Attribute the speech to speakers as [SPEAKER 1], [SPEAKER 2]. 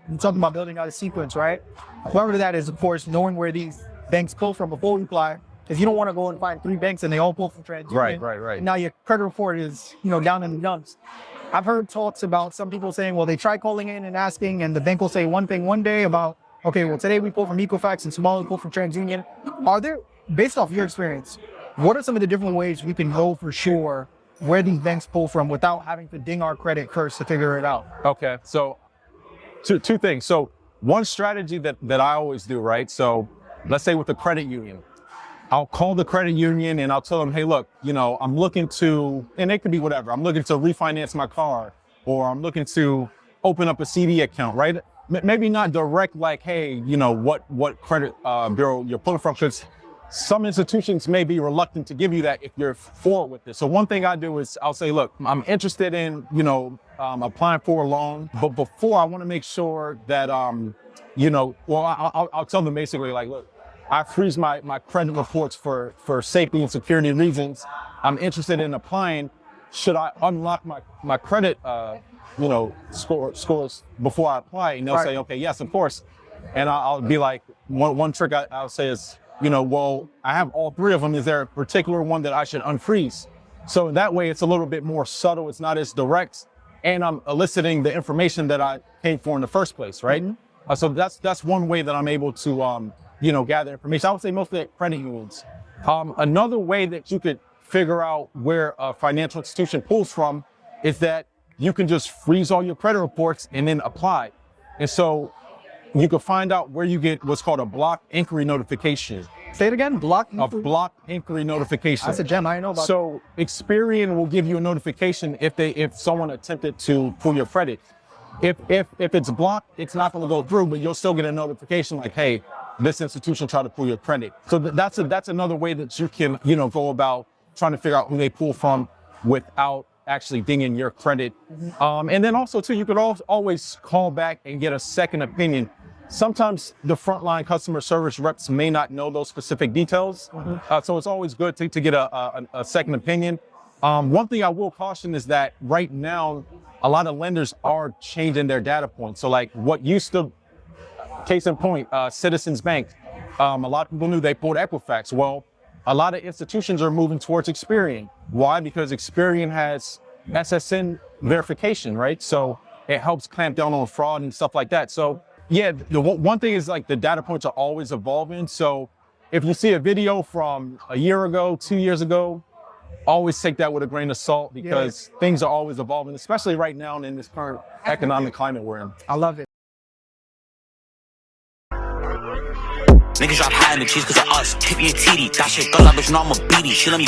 [SPEAKER 1] You're talking about building out a sequence, right? Part of that is, of course, knowing where these banks pull from before you apply. Because you don't want to go and find 3 banks and they all pull from TransUnion.
[SPEAKER 2] Right.
[SPEAKER 1] And now your credit report is, down in the dumps. I've heard talks about some people saying, well, they try calling in and asking, and the bank will say one thing one day about, okay, well, today we pull from Equifax and tomorrow we pull from TransUnion. Are there, based off your experience, what are some of the different ways we can know for sure where these banks pull from without having to ding our credit first to figure it out?
[SPEAKER 2] Okay, so two things. So one strategy that I always do, right? So let's say with the credit union, I'll call the credit union and I'll tell them, hey, look, I'm looking to, and it could be whatever. I'm looking to refinance my car, or I'm looking to open up a CD account, right? Maybe not direct, like, hey, what credit bureau you're pulling from, because some institutions may be reluctant to give you that if you're forward with this. So one thing I do is I'll say, look, I'm interested in, applying for a loan, but before I want to make sure that, I'll tell them basically, like, look, I freeze my credit reports for safety and security reasons. I'm interested in applying. Should I unlock my credit, scores before I apply? And they'll say, okay, yes, of course. And I'll be like, one trick I'll say is, well, I have all 3 of them. Is there a particular one that I should unfreeze? So that way it's a little bit more subtle. It's not as direct. And I'm eliciting the information that I paid for in the first place, right? Mm-hmm. So that's one way that I'm able to, gather information. I would say mostly credit unions. Another way that you could figure out where a financial institution pulls from is that you can just freeze all your credit reports and then apply. And so you can find out where you get what's called a block inquiry notification.
[SPEAKER 1] Say it again, block inquiry?
[SPEAKER 2] A block inquiry notification.
[SPEAKER 1] That's a gem, I know about.
[SPEAKER 2] So Experian will give you a notification if someone attempted to pull your credit. If it's blocked, it's not going to go through, but you'll still get a notification like, hey, this institution tried to pull your credit. So that's another way that you can, go about trying to figure out who they pull from without actually dinging your credit. Mm-hmm. And then also too, you could always call back and get a second opinion. Sometimes the frontline customer service reps may not know those specific details. Mm-hmm. So it's always good to get a second opinion. One thing I will caution is that right now, a lot of lenders are changing their data points. So like what used to, case in point, Citizens Bank, a lot of people knew they pulled Equifax. Well, a lot of institutions are moving towards Experian. Why? Because Experian has SSN verification, right? So it helps clamp down on fraud and stuff like that. So yeah, the one thing is like the data points are always evolving. So if you see a video from a year ago, 2 years ago, always take that with a grain of salt because things are always evolving, especially right now in this current economic climate we're in.
[SPEAKER 1] I love it.
[SPEAKER 3] Niggas drop high in the cheese cause of us. Tip me a TD. That shit, girl, I bitch know I'm a beatie. She let me